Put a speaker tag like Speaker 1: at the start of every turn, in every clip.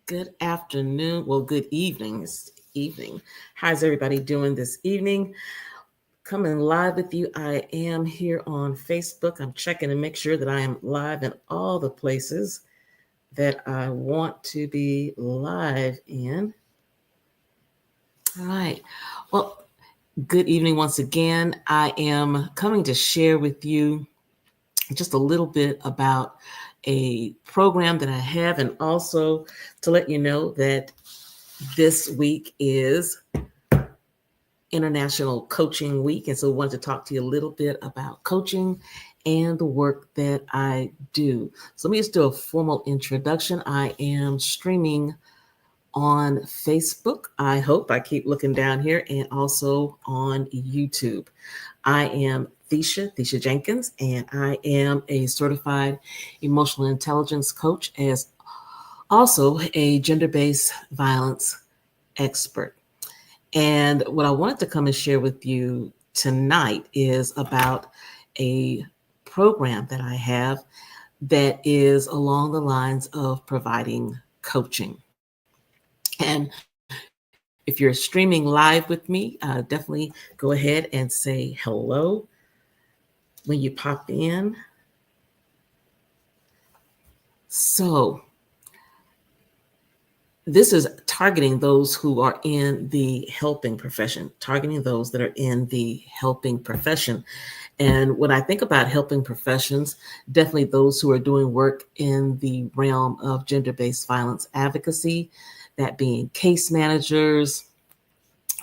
Speaker 1: Good afternoon. Well, good evening. It's evening. How's everybody doing this evening? Coming live with you. I am here on Facebook. I'm checking to make sure that I am live in all the places that I want to be live in. All right. Well, good evening once again. I am coming to share with you just a little bit about a program that I have, and also to let you know that this week is International Coaching Week. And so I wanted to talk to you a little bit about coaching and the work that I do. So let me just do a formal introduction. I am streaming on Facebook. I hope I keep looking down here, and also on YouTube. I am Thesha Jenkins, and I am a certified emotional intelligence coach, as also a gender-based violence expert. And what I wanted to come and share with you tonight is about a program that I have that is along the lines of providing coaching. And if you're streaming live with me, definitely go ahead and say hello when you pop in. So, this is targeting those who are in the helping profession, targeting those that are in the helping profession. And when I think about helping professions, definitely those who are doing work in the realm of gender based violence advocacy, that being case managers,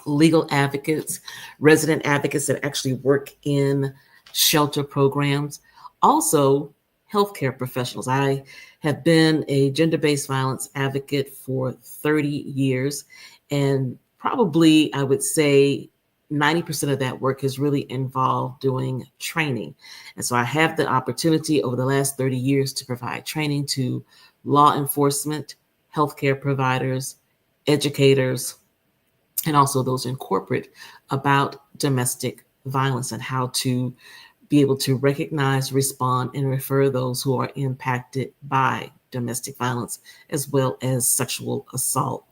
Speaker 1: legal advocates, resident advocates that actually work in shelter programs, also healthcare professionals. I have been a gender based violence advocate for 30 years, and probably I would say 90% of that work has really involved doing training. And so I have the opportunity over the last 30 years to provide training to law enforcement, healthcare providers, educators, and also those in corporate about domestic violence and how to be able to recognize, respond, and refer those who are impacted by domestic violence as well as sexual assault.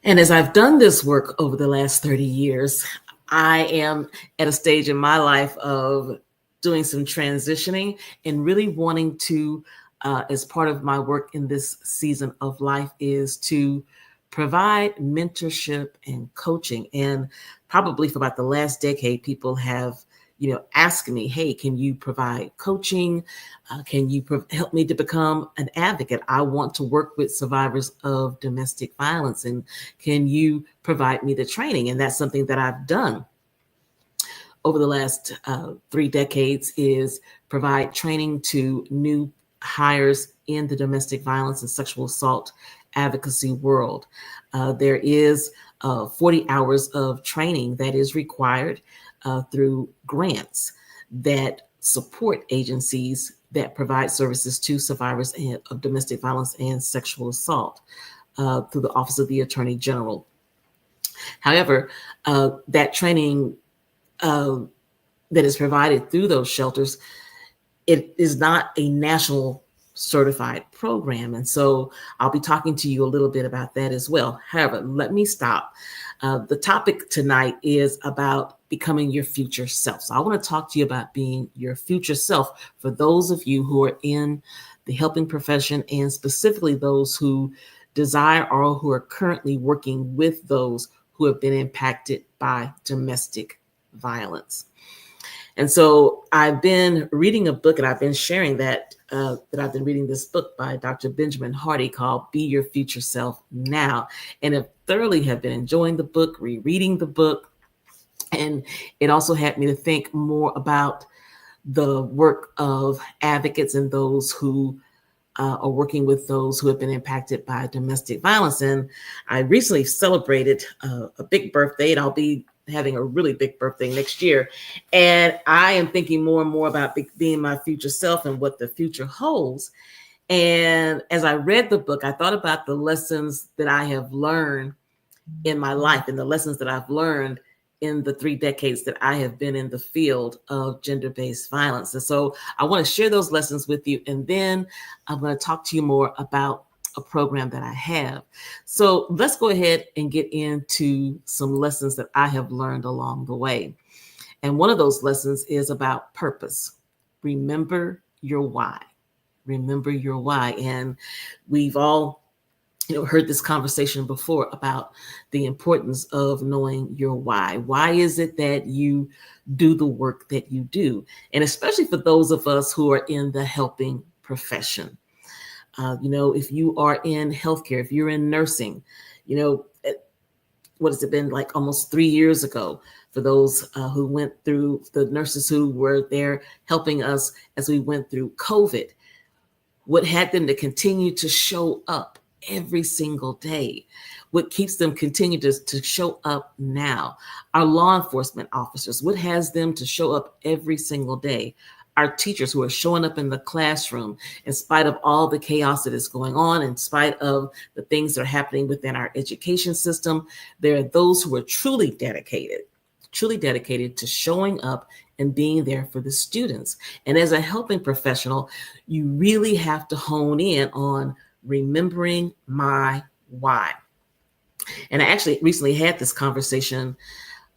Speaker 1: And as I've done this work over the last 30 years, I am at a stage in my life of doing some transitioning and really wanting to, as part of my work in this season of life, is to provide mentorship and coaching. And probably for about the last decade, people have asked me, hey, can you provide coaching? Can you help me to become an advocate? I want to work with survivors of domestic violence. And can you provide me the training? And that's something that I've done over the last 3 decades, is provide training to new hires in the domestic violence and sexual assault advocacy world. There is 40 hours of training that is required through grants that support agencies that provide services to survivors of domestic violence and sexual assault through the Office of the Attorney General. However, that training that is provided through those shelters, it is not a national certified program. And so I'll be talking to you a little bit about that as well. However, let me stop. The topic tonight is about becoming your future self. So I want to talk to you about being your future self for those of you who are in the helping profession, and specifically those who desire or who are currently working with those who have been impacted by domestic violence. And so I've been reading a book, and I've been sharing that I've been reading this book by Dr. Benjamin Hardy called Be Your Future Self Now. And I thoroughly have been enjoying the book, rereading the book. And it also had me to think more about the work of advocates and those who are working with those who have been impacted by domestic violence. And I recently celebrated a big birthday, and I'll be having a really big birthday next year. And I am thinking more and more about being my future self and what the future holds. And as I read the book, I thought about the lessons that I have learned in my life and the lessons that I've learned in the 3 decades that I have been in the field of gender-based violence. And so I want to share those lessons with you. And then I'm going to talk to you more about a program that I have. So let's go ahead and get into some lessons that I have learned along the way. And one of those lessons is about purpose. Remember your why. Remember your why. And we've all heard this conversation before about the importance of knowing your why. Why is it that you do the work that you do? And especially for those of us who are in the helping profession. If you are in healthcare, if you're in nursing, what has it been like almost 3 years ago for those who went through, the nurses who were there helping us as we went through COVID, what had them to continue to show up every single day, what keeps them continue to show up now. Our law enforcement officers, what has them to show up every single day? Our teachers who are showing up in the classroom in spite of all the chaos that is going on, in spite of the things that are happening within our education system. There are those who are truly dedicated to showing up and being there for the students. And as a helping professional, you really have to hone in on remembering my why. And I actually recently had this conversation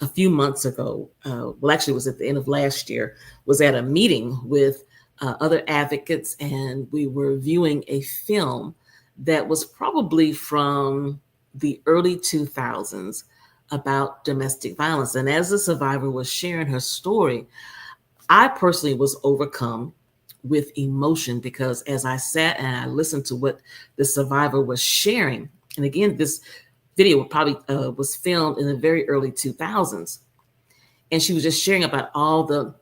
Speaker 1: a few months ago. Actually, it was at the end of last year, was at a meeting with other advocates, and we were viewing a film that was probably from the early 2000s about domestic violence. And as the survivor was sharing her story, I personally was overcome with emotion, because as I sat and I listened to what the survivor was sharing, and again, this video probably was filmed in the very early 2000s, and she was just sharing about all the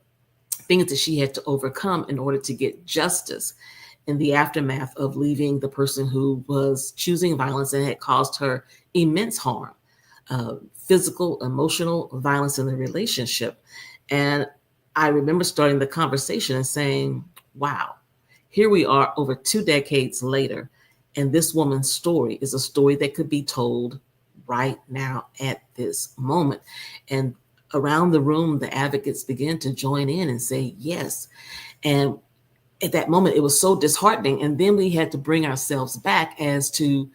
Speaker 1: things that she had to overcome in order to get justice in the aftermath of leaving the person who was choosing violence and had caused her immense harm, physical, emotional violence in the relationship. And I remember starting the conversation and saying, wow, here we are over 2 decades later, and this woman's story is a story that could be told right now at this moment. And around the room, the advocates began to join in and say yes. And at that moment, it was so disheartening. And then we had to bring ourselves back as to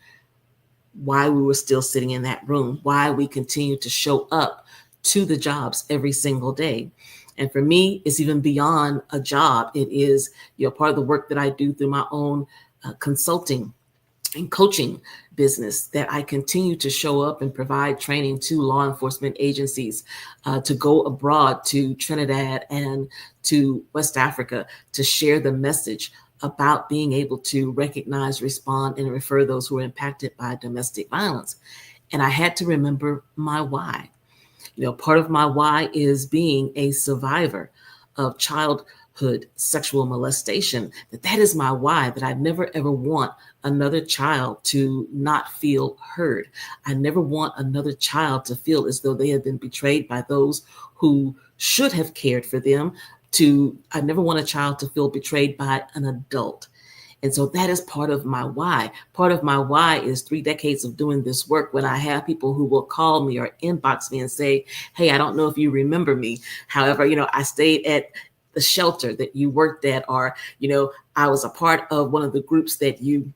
Speaker 1: why we were still sitting in that room, why we continue to show up to the jobs every single day. And for me, it's even beyond a job. It is, part of the work that I do through my own consulting and coaching business, that I continue to show up and provide training to law enforcement agencies to go abroad to Trinidad and to West Africa to share the message about being able to recognize, respond, and refer those who are impacted by domestic violence. And I had to remember my why. Part of my why is being a survivor of childhood sexual molestation. That is my why, that I never ever want another child to not feel heard. I never want another child to feel as though they have been betrayed by those who should have cared for them. I never want a child to feel betrayed by an adult. And so that is part of my why. Part of my why is 3 decades of doing this work, when I have people who will call me or inbox me and say, hey, I don't know if you remember me. However, I stayed at the shelter that you worked at, or, I was a part of one of the groups that you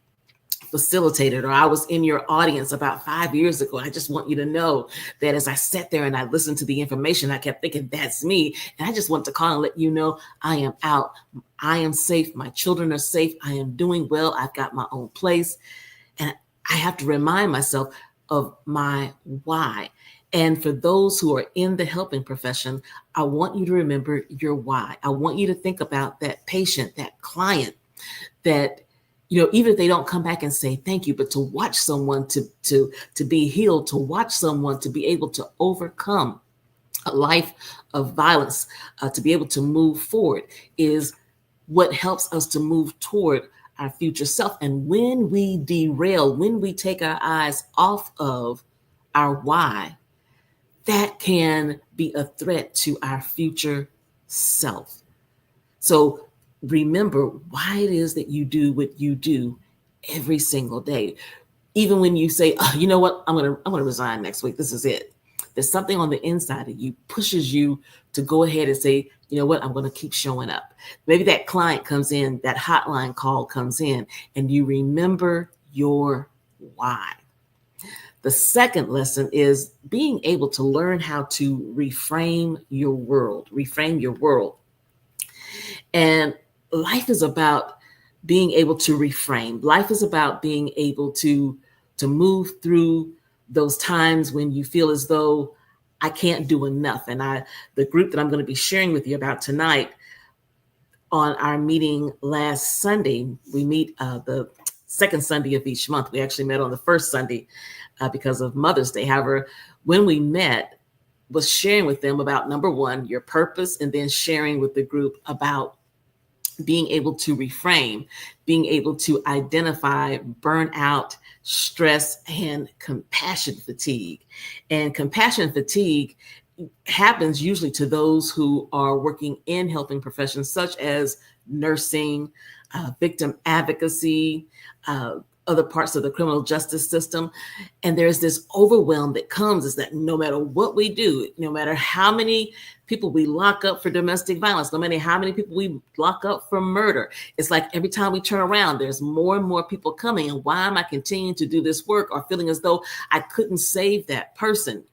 Speaker 1: facilitated, or I was in your audience about 5 years ago. I just want you to know that as I sat there and I listened to the information, I kept thinking, that's me. And I just want to call and let you know I am out. I am safe. My children are safe. I am doing well. I've got my own place. And I have to remind myself of my why. And for those who are in the helping profession, I want you to remember your why. I want you to think about that patient, that client, that even if they don't come back and say thank you, but to watch someone to be healed, to watch someone to be able to overcome a life of violence, to be able to move forward, is what helps us to move toward our future self. And when we derail, when we take our eyes off of our why, that can be a threat to our future self. So remember why it is that you do what you do every single day. Even when you say, oh, you know what, I'm gonna resign next week. This is it. There's something on the inside of you pushes you to go ahead and say, you know what, I'm going to keep showing up. Maybe that client comes in, that hotline call comes in, and you remember your why. The second lesson is being able to learn how to reframe your world. Reframe your world. And life is about being able to reframe. Life is about being able to move through those times when you feel as though I can't do enough. And the group that I'm going to be sharing with you about tonight on our meeting last Sunday, we meet the second Sunday of each month. We actually met on the first Sunday because of Mother's Day. However, when we met, was sharing with them about, number one, your purpose, and then sharing with the group about being able to reframe, being able to identify burnout, stress, and compassion fatigue. And compassion fatigue happens usually to those who are working in helping professions such as nursing, victim advocacy, other parts of the criminal justice system. And there's this overwhelm that comes is that no matter what we do, no matter how many people we lock up for domestic violence, no matter how many people we lock up for murder, it's like every time we turn around, there's more and more people coming. And why am I continuing to do this work, or feeling as though I couldn't save that person?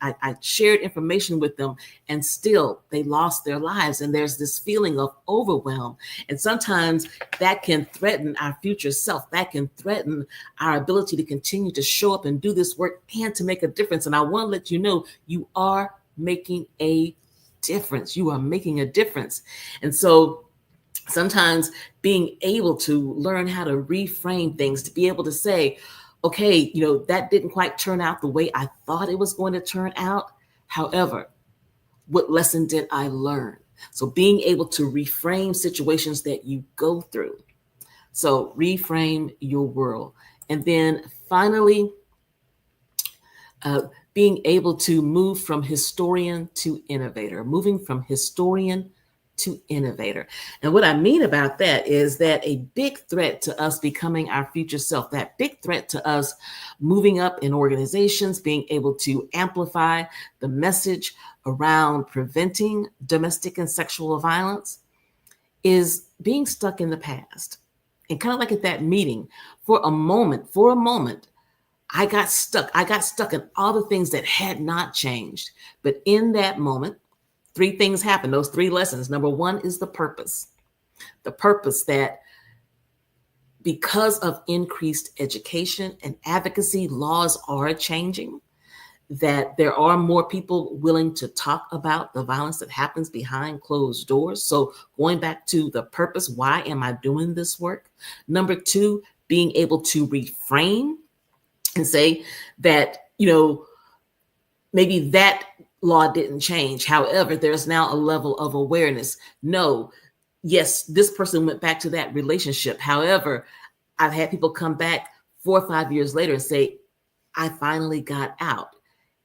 Speaker 1: I shared information with them and still they lost their lives. And there's this feeling of overwhelm. And sometimes that can threaten our future self. That can threaten our ability to continue to show up and do this work and to make a difference. And I want to let you know, you are making a difference. You are making a difference. And so sometimes being able to learn how to reframe things, to be able to say, okay, that didn't quite turn out the way I thought it was going to turn out. However, what lesson did I learn? So being able to reframe situations that you go through. So reframe your world. And then finally, being able to move from historian to innovator, moving from historian to innovator. And what I mean about that is that a big threat to us becoming our future self, that big threat to us moving up in organizations, being able to amplify the message around preventing domestic and sexual violence, is being stuck in the past. And kind of like at that meeting, for a moment, I got stuck. I got stuck in all the things that had not changed. But in that moment, three things happened. Those three lessons. Number one is the purpose. The purpose that because of increased education and advocacy, laws are changing, that there are more people willing to talk about the violence that happens behind closed doors. So going back to the purpose, why am I doing this work? Number two, being able to reframe and say that, maybe that law didn't change. However, there's now a level of awareness. No, yes, this person went back to that relationship. However, I've had people come back 4 or 5 years later and say, I finally got out,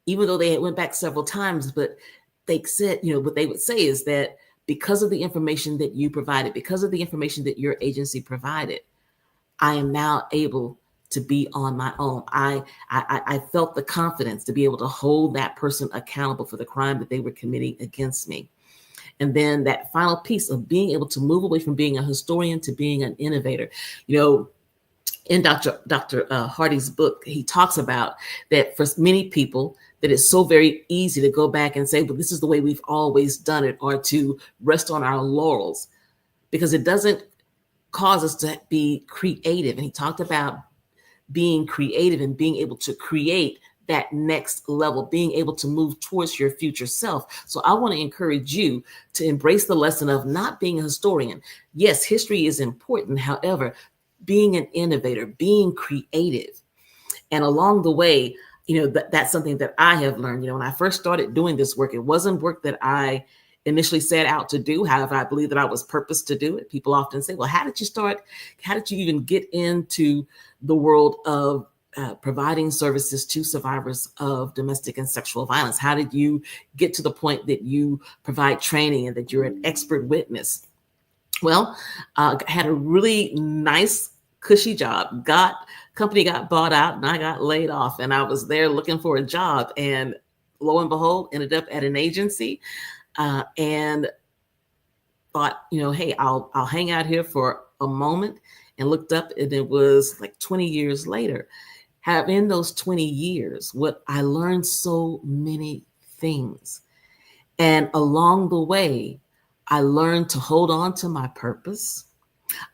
Speaker 1: even though they had went back several times. But they said, what they would say is that because of the information that you provided, because of the information that your agency provided, I am now able to be on my own. I felt the confidence to be able to hold that person accountable for the crime that they were committing against me. And then that final piece of being able to move away from being a historian to being an innovator. In Dr. Hardy's book, he talks about that for many people, that it's so very easy to go back and say, well, this is the way we've always done it, or to rest on our laurels, because it doesn't cause us to be creative. And he talked about being creative and being able to create that next level, being able to move towards your future self. So I want to encourage you to embrace the lesson of not being a historian. Yes, history is important. However, being an innovator, being creative. And along the way, that's something that I have learned. When I first started doing this work, it wasn't work that I initially set out to do. However, I believe that I was purposed to do it. People often say, well, how did you start? How did you even get into the world of providing services to survivors of domestic and sexual violence? How did you get to the point that you provide training and that you're an expert witness? Well, I had a really nice, cushy job. Company got bought out and I got laid off, and I was there looking for a job, and lo and behold, ended up at an agency. And thought, hey, I'll hang out here for a moment and looked up, and it was like 20 years later. Have in those 20 years, what I learned so many things. And along the way, I learned to hold on to my purpose.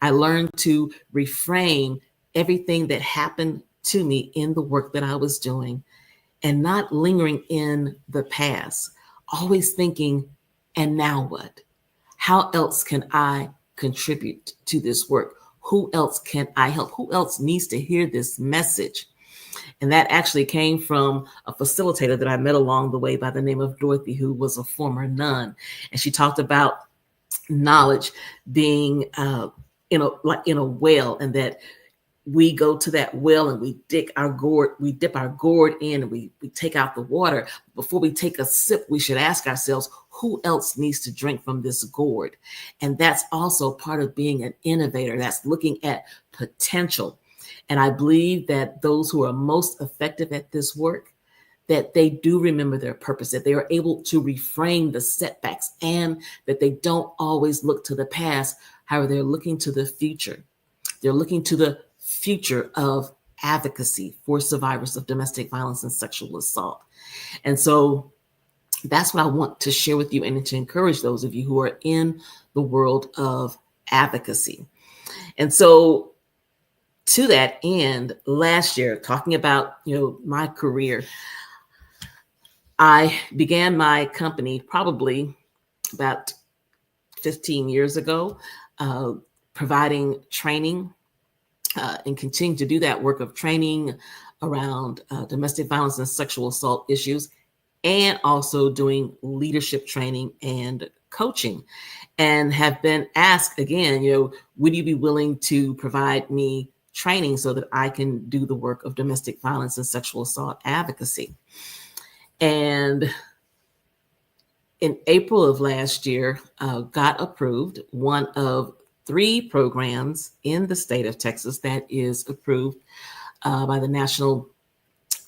Speaker 1: I learned to reframe everything that happened to me in the work that I was doing and not lingering in the past, always thinking, and now what? How else can I contribute to this work? Who else can I help? Who else needs to hear this message? And that actually came from a facilitator that I met along the way by the name of Dorothy, who was a former nun. And she talked about knowledge being like in a well, and that we go to that well and we dip our gourd in, and we take out the water. Before we take a sip, we should ask ourselves, who else needs to drink from this gourd? And that's also part of being an innovator. That's looking at potential. And I believe that those who are most effective at this work, that they do remember their purpose, that they are able to reframe the setbacks, and that they don't always look to the past. However, they're looking to the future. They're looking to the future of advocacy for survivors of domestic violence and sexual assault. And so that's what I want to share with you, and to encourage those of you who are in the world of advocacy. And so to that end, last year, talking about, my career, I began my company probably about 15 years ago, providing training and continue to do that work of training around domestic violence and sexual assault issues, and also doing leadership training and coaching, and have been asked again, would you be willing to provide me training so that I can do the work of domestic violence and sexual assault advocacy? And in April of last year, got approved, one of 3 programs in the state of Texas that is approved by the National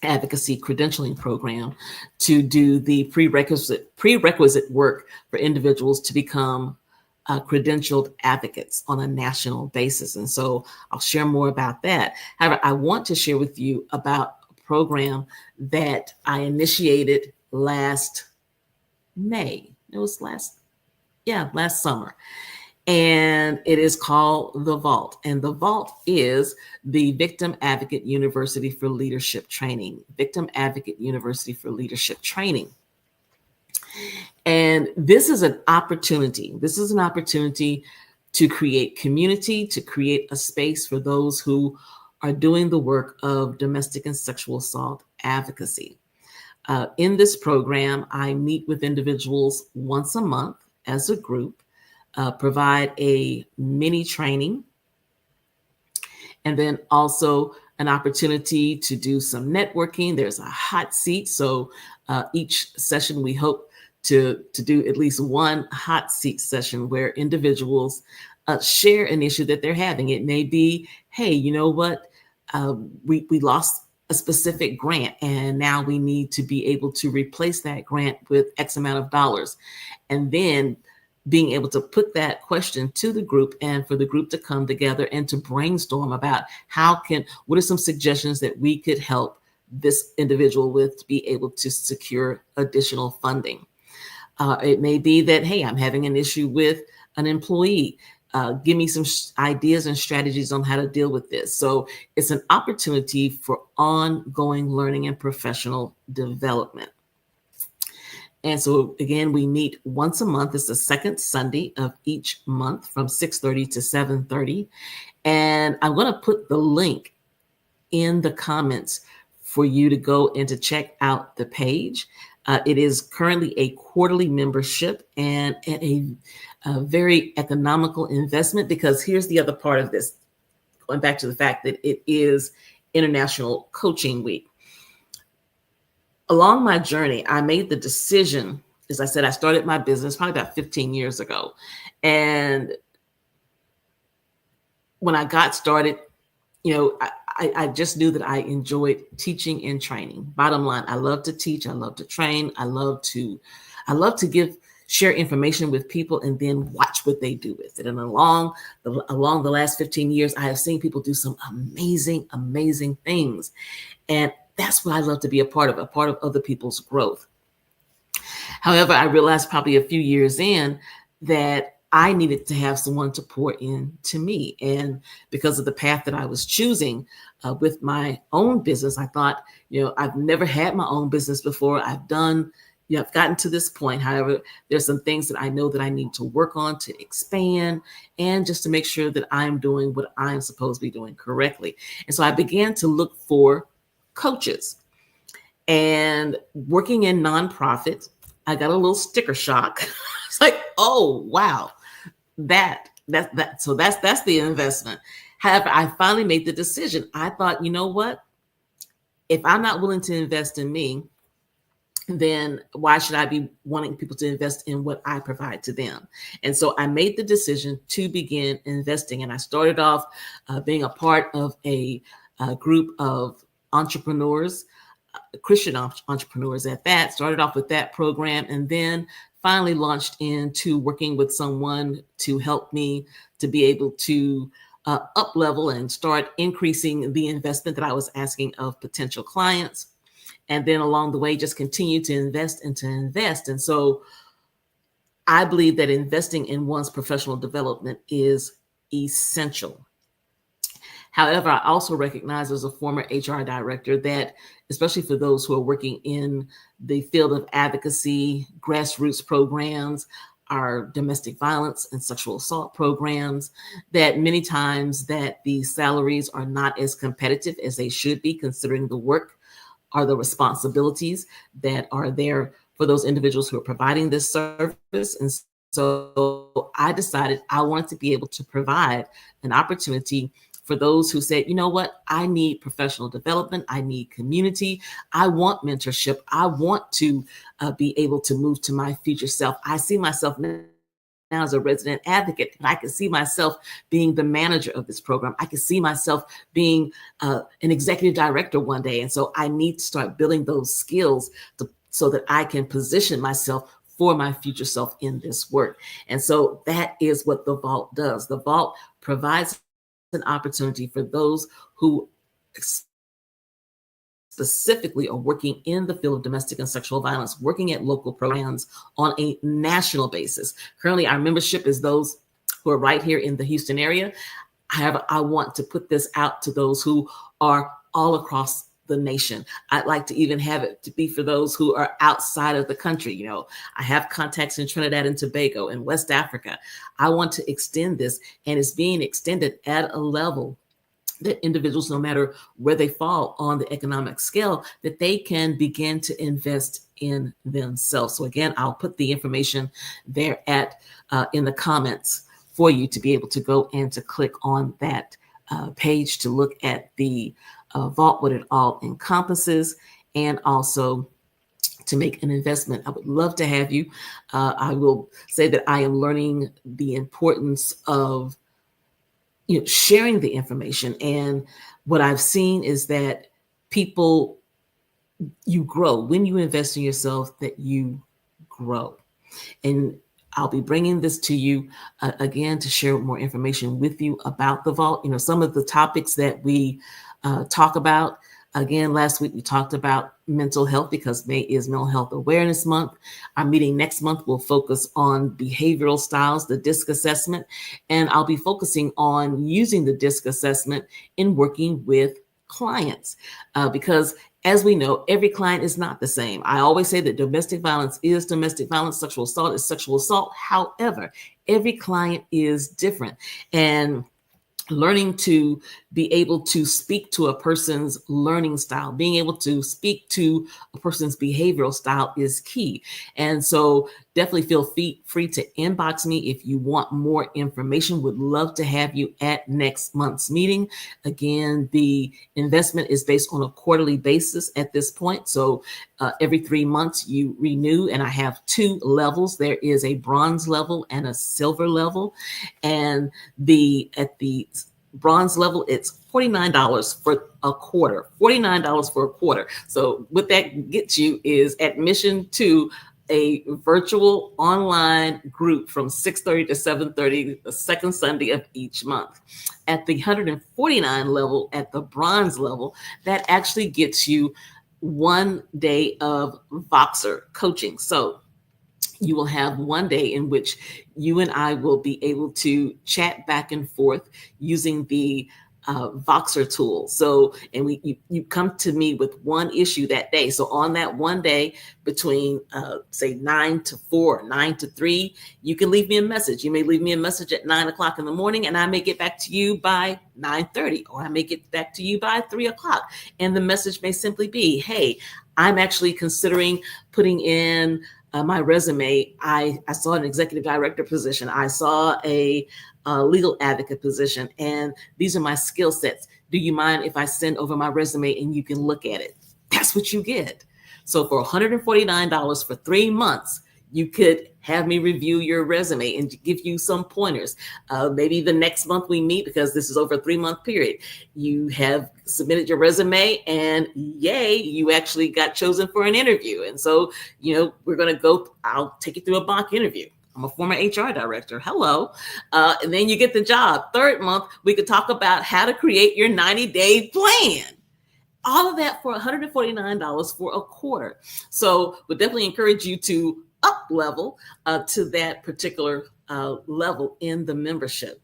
Speaker 1: Advocacy Credentialing Program, to do the prerequisite work for individuals to become credentialed advocates on a national basis. And so I'll share more about that. However, I want to share with you about a program that I initiated last May. It was last summer. And it is called The Vault. And The Vault is the Victim Advocate University for Leadership Training. Victim Advocate University for Leadership Training. And this is an opportunity. This is an opportunity to create community, to create a space for those who are doing the work of domestic and sexual assault advocacy. In this program, I meet with individuals once a month as a group, provide a mini training, and then also an opportunity to do some networking. There's a hot seat. So each session, we hope to do at least one hot seat session where individuals share an issue that they're having. It may be, hey, you know what? We lost a specific grant, and now we need to be able to replace that grant with X amount of dollars. And then being able to put that question to the group, and for the group to come together and to brainstorm about what are some suggestions that we could help this individual with to be able to secure additional funding. It may be that, hey, I'm having an issue with an employee. Give me some ideas and strategies on how to deal with this. So it's an opportunity for ongoing learning and professional development. And so again, we meet once a month. It's the second Sunday of each month from 6:30 to 7:30. And I'm going to put the link in the comments for you to go and to check out the page. It is currently a quarterly membership, and at a very economical investment, because here's the other part of this, going back to the fact that it is International Coaching Week. Along my journey, I made the decision, as I said, I started my business probably about 15 years ago. And when I got started, I just knew that I enjoyed teaching and training. Bottom line, I love to teach. I love to train. I love to give share information with people, and then watch what they do with it. And along the last 15 years, I have seen people do some amazing, amazing things. And that's what I love to be a part of other people's growth. However, I realized probably a few years in that I needed to have someone to pour in to me. And because of the path that I was choosing with my own business, I thought, I've never had my own business before. I've gotten to this point. However, there's some things that I know that I need to work on to expand and just to make sure that I'm doing what I'm supposed to be doing correctly. And so I began to look for coaches. And working in nonprofit, I got a little sticker shock. It's like, oh wow, that's the investment. However, I finally made the decision. I thought, you know what? If I'm not willing to invest in me, then why should I be wanting people to invest in what I provide to them? And so I made the decision to begin investing. And I started off being a part of a group of entrepreneurs, Christian entrepreneurs at that. Started off with that program, and then finally launched into working with someone to help me to be able to up level and start increasing the investment that I was asking of potential clients. And then along the way, just continue to invest and to invest. And so I believe that investing in one's professional development is essential. However, I also recognize as a former HR director that, especially for those who are working in the field of advocacy, grassroots programs, our domestic violence and sexual assault programs, that many times that the salaries are not as competitive as they should be, considering the work or the responsibilities that are there for those individuals who are providing this service. And so I decided I wanted to be able to provide an opportunity for those who said, you know what, I need professional development, I need community, I want mentorship, I want to be able to move to my future self. I see myself now as a resident advocate, and I can see myself being the manager of this program. I can see myself being an executive director one day. And so I need to start building those skills so that I can position myself for my future self in this work. And so that is what the Vault does. The Vault provides an opportunity for those who specifically are working in the field of domestic and sexual violence, working at local programs on a national basis. Currently, our membership is those who are right here in the Houston area. However, I want to put this out to those who are all across the nation. I'd like to even have it to be for those who are outside of the country. I have contacts in Trinidad and Tobago and West Africa. I want to extend this, and it's being extended at a level that individuals, no matter where they fall on the economic scale, that they can begin to invest in themselves. So again, I'll put the information there in the comments for you to be able to go and to click on that page to look at the Vault, what it all encompasses, and also to make an investment. I would love to have you. I will say that I am learning the importance of sharing the information. And what I've seen is that you grow. When you invest in yourself, that you grow. And I'll be bringing this to you again to share more information with you about the Vault. Some of the topics that we talk about. Again, last week we talked about mental health because May is Mental Health Awareness Month. Our meeting next month will focus on behavioral styles, the DISC assessment, and I'll be focusing on using the DISC assessment in working with clients because, as we know, every client is not the same. I always say that domestic violence is domestic violence, sexual assault is sexual assault. However, every client is different. And learning to be able to speak to a person's learning style, being able to speak to a person's behavioral style is key. And so definitely feel free to inbox me if you want more information. Would love to have you at next month's meeting. Again, the investment is based on a quarterly basis at this point. So every 3 months you renew, and I have 2 levels. There is a bronze level and a silver level. And at the bronze level, it's $49 for a quarter. $49 for a quarter. So what that gets you is admission to a virtual online group from 6:30 to 7:30, the second Sunday of each month. At the 149 level, at the bronze level, that actually gets you 1 day of Voxer coaching. So you will have 1 day in which you and I will be able to chat back and forth using the Voxer tool. So, and you come to me with one issue that day. So on that 1 day between say 9 to 4, 9 to 3, you can leave me a message. You may leave me a message at 9 o'clock in the morning, and I may get back to you by 9:30, or I may get back to you by 3 o'clock. And the message may simply be, hey, I'm actually considering putting in my resume. I saw an executive director position. I saw a legal advocate position, and these are my skill sets. Do you mind if I send over my resume and you can look at it? That's what you get. So for $149 for 3 months, you could have me review your resume and give you some pointers. Maybe the next month we meet, because this is over a 3-month period. You have submitted your resume, and yay, you actually got chosen for an interview. And so, we're going to I'll take you through a mock interview. I'm a former HR director. Hello. And then you get the job. 3rd month, we could talk about how to create your 90-day plan. All of that for $149 for a quarter. So would definitely encourage you to up level to that particular level in the membership.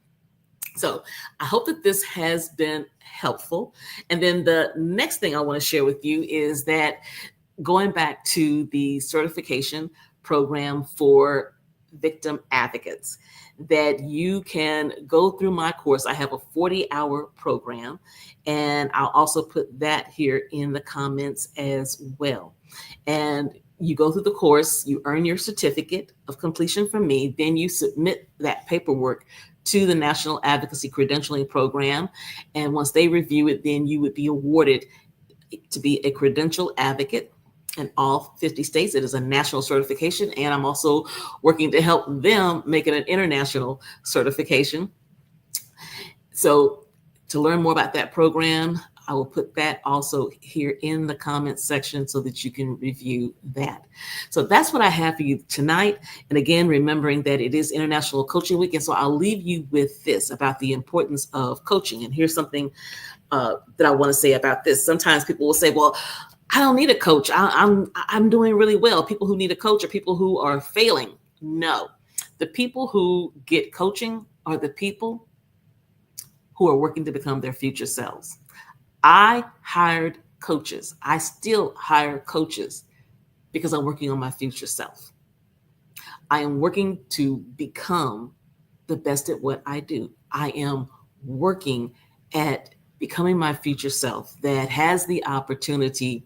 Speaker 1: So I hope that this has been helpful. And then the next thing I want to share with you is that going back to the certification program for victim advocates, that you can go through my course. I have a 40-hour program, and I'll also put that here in the comments as well. And you go through the course, you earn your certificate of completion from me, then you submit that paperwork to the National Advocacy Credentialing Program. And once they review it, then you would be awarded to be a credential advocate in all 50 states. It is a national certification, and I'm also working to help them make it an international certification. So to learn more about that program, I will put that also here in the comments section so that you can review that. So that's what I have for you tonight. And again, remembering that it is International Coaching Week. And so I'll leave you with this about the importance of coaching. And here's something that I want to say about this. Sometimes people will say, well, I don't need a coach. I'm doing really well. People who need a coach are people who are failing. No, the people who get coaching are the people who are working to become their future selves. I hired coaches. I still hire coaches because I'm working on my future self. I am working to become the best at what I do. I am working at becoming my future self that has the opportunity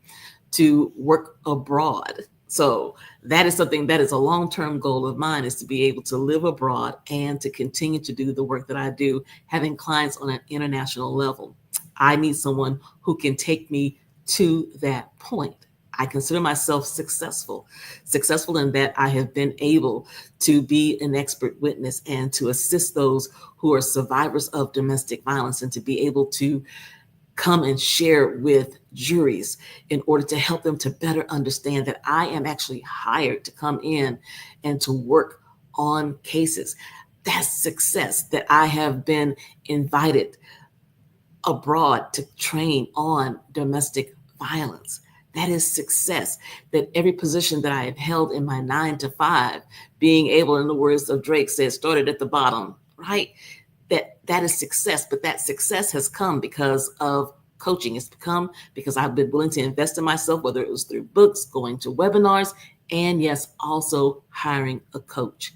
Speaker 1: to work abroad. So that is something that is a long-term goal of mine, is to be able to live abroad and to continue to do the work that I do, having clients on an international level. I need someone who can take me to that point. I consider myself successful in that I have been able to be an expert witness and to assist those who are survivors of domestic violence, and to be able to come and share with juries in order to help them to better understand that I am actually hired to come in and to work on cases. That's success, that I have been invited abroad to train on domestic violence. That is success. That every position that I have held in my 9 to 5, being able, in the words of Drake, said, started at the bottom, right? That is success. But that success has come because of coaching. It's come because I've been willing to invest in myself, whether it was through books, going to webinars, and yes, also hiring a coach.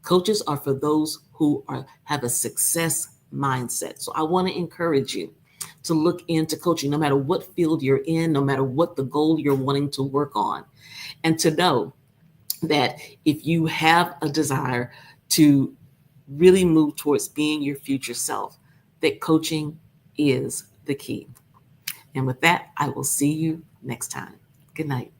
Speaker 1: Coaches are for those who have a success mindset. So I want to encourage you to look into coaching, no matter what field you're in, no matter what the goal you're wanting to work on, and to know that if you have a desire to really move towards being your future self, that coaching is the key. And with that, I will see you next time. Good night.